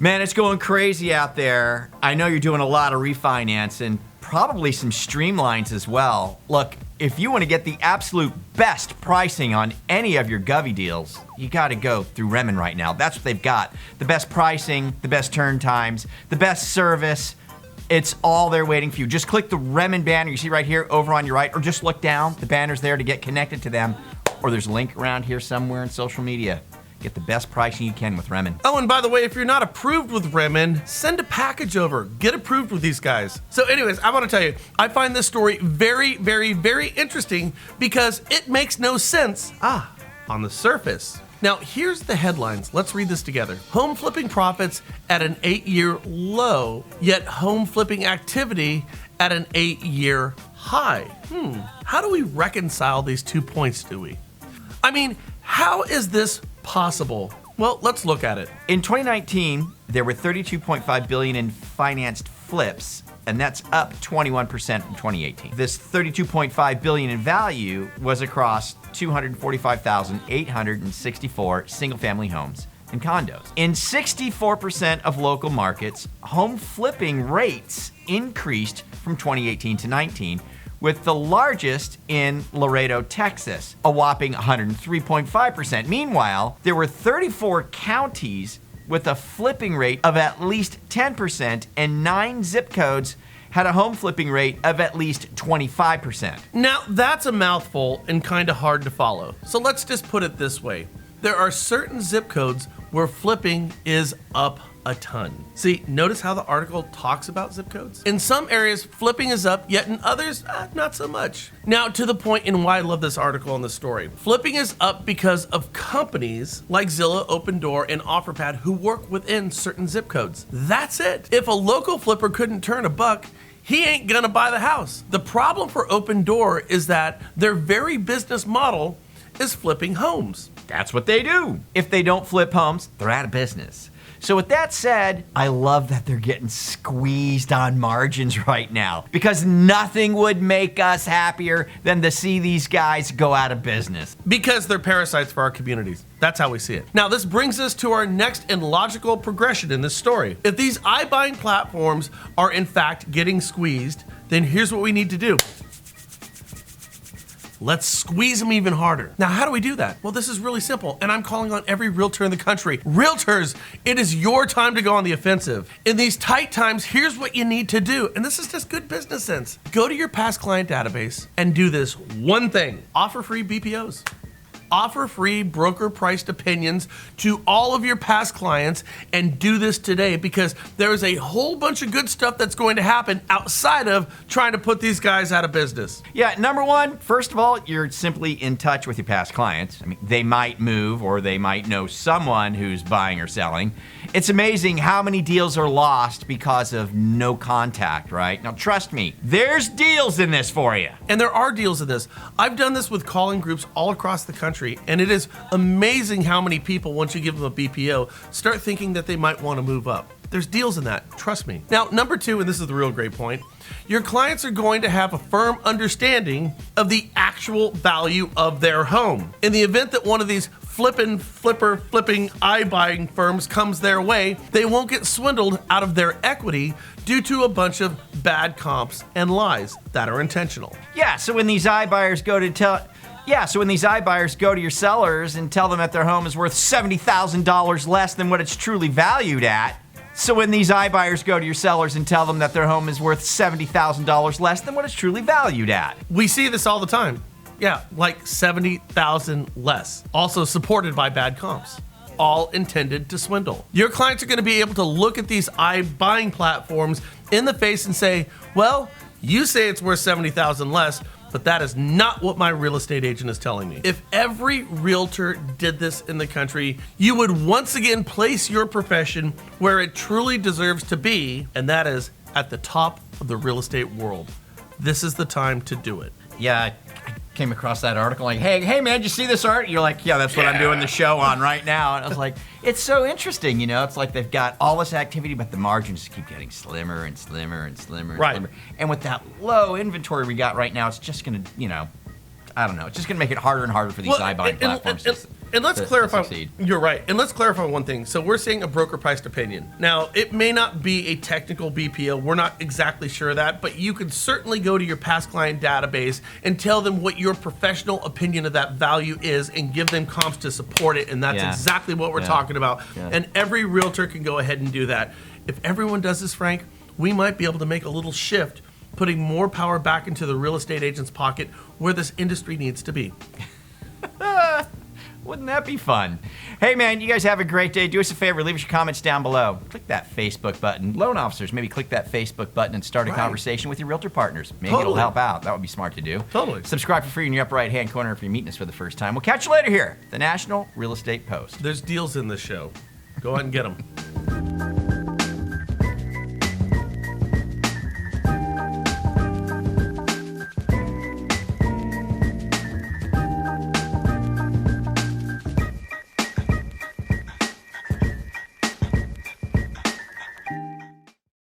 Man, it's going crazy out there. I know you're doing a lot of refinance and probably some streamlines as well. Look, if you want to get the absolute best pricing on any of your Govy deals, you got to go through Remen right now. That's what they've got. The best pricing, the best turn times, the best service. It's all there waiting for you. Just click the Remen banner you see right here over on your right, or just look down. The banner's there to get connected to them. Or there's a link around here somewhere in social media. Get the best pricing you can with Remen. Oh, and by the way, if you're not approved with Remen, send a package over. Get approved with these guys. So anyways, I want to tell you, I find this story very, very, very interesting because it makes no sense, on the surface. Now, here's the headlines. Let's read this together. Home flipping profits at an 8-year low, yet home flipping activity at an 8-year high. How do we reconcile these 2 points, do we? I mean, how is this possible? Well, let's look at it. In 2019, there were $32.5 billion in financed flips, and that's up 21% from 2018. This $32.5 billion in value was across 245,864 single-family homes and condos. In 64% of local markets, home flipping rates increased from 2018 to 19, with the largest in Laredo, Texas, a whopping 103.5%. Meanwhile, there were 34 counties with a flipping rate of at least 10%, and 9 zip codes had a home flipping rate of at least 25%. Now, that's a mouthful and kind of hard to follow. So let's just put it this way. There are certain zip codes where flipping is up a ton. See, notice how the article talks about zip codes? In some areas, flipping is up, yet in others, not so much. Now, to the point in why I love this article and this story. Flipping is up because of companies like Zillow, Opendoor, and OfferPad who work within certain zip codes. That's it. If a local flipper couldn't turn a buck, he ain't gonna buy the house. The problem for Opendoor is that their very business model is flipping homes. That's what they do. If they don't flip homes, they're out of business. So with that said, I love that they're getting squeezed on margins right now, because nothing would make us happier than to see these guys go out of business. Because they're parasites for our communities. That's how we see it. Now, this brings us to our next and logical progression in this story. If these iBuying platforms are in fact getting squeezed, then here's what we need to do. Let's squeeze them even harder. Now, how do we do that? Well, this is really simple, and I'm calling on every realtor in the country. Realtors, it is your time to go on the offensive. In these tight times, here's what you need to do, and this is just good business sense. Go to your past client database and do this one thing. Offer free BPOs. Offer free broker-priced opinions to all of your past clients, and do this today, because there is a whole bunch of good stuff that's going to happen outside of trying to put these guys out of business. Yeah, number one, first of all, you're simply in touch with your past clients. I mean, they might move, or they might know someone who's buying or selling. It's amazing how many deals are lost because of no contact, right? Now, trust me, there's deals in this for you. And there are deals in this. I've done this with calling groups all across the country, and it is amazing how many people, once you give them a BPO, start thinking that they might want to move up. There's deals in that, trust me. Now, number two, and this is the real great point, your clients are going to have a firm understanding of the actual value of their home. In the event that one of these flipping iBuying firms comes their way, they won't get swindled out of their equity due to a bunch of bad comps and lies that are intentional. Yeah, so when these iBuyers go to your sellers and tell them that their home is worth $70,000 less than what it's truly valued at. So when these iBuyers go to your sellers and tell them that their home is worth $70,000 less than what it's truly valued at. We see this all the time. Yeah, like 70,000 less. Also supported by bad comps. All intended to swindle. Your clients are going to be able to look at these iBuying platforms in the face and say, well, you say it's worth 70,000 less, but that is not what my real estate agent is telling me. If every realtor did this in the country, you would once again place your profession where it truly deserves to be, and that is at the top of the real estate world. This is the time to do it. Yeah, I came across that article like, hey man, did you see this art? You're like, yeah, that's what I'm doing the show on right now. And I was like, it's so interesting, you know? It's like they've got all this activity, but the margins just keep getting slimmer and slimmer and slimmer and slimmer. And with that low inventory we got right now, it's just gonna, you know, I don't know, it's just gonna make it harder and harder for these iBuying platforms. And let's to clarify. succeed. You're right. And let's clarify one thing. So we're saying a broker priced opinion. Now, it may not be a technical BPO. We're not exactly sure of that, but you can certainly go to your past client database and tell them what your professional opinion of that value is and give them comps to support it. And that's Yeah. exactly what we're Yeah. talking about. Yeah. And every realtor can go ahead and do that. If everyone does this, Frank, we might be able to make a little shift, putting more power back into the real estate agent's pocket where this industry needs to be. Wouldn't that be fun? Hey, man, you guys have a great day. Do us a favor, leave us your comments down below. Click that Facebook button. Loan officers, maybe click that Facebook button and start a Right. conversation with your realtor partners. Maybe it'll Totally. help out. That would be smart to do. Totally. Subscribe for free in your upper right-hand corner if you're meeting us for the first time. We'll catch you later here, the National Real Estate Post. There's deals in this show. Go ahead and get them.